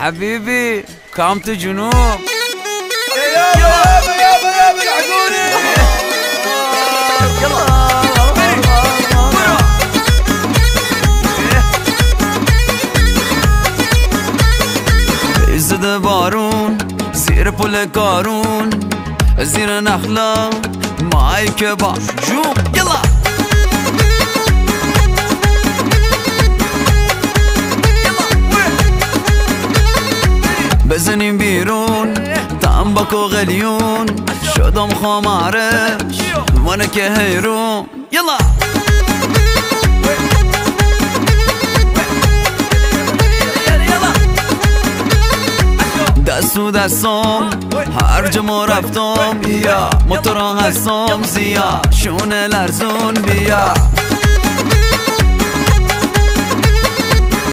حبيبي كام جنوب. يابا العقولي. زد بارون زیر پل کارون، زیر نخلا مایک با جوم. یلا بزنیم بیرون تنباک و غلیون، شدم خمارش منه که حیرون. یلا دستو دستم هر جا ما رفتم، بیا موتورا هستم زیا شونه لرزون بیا.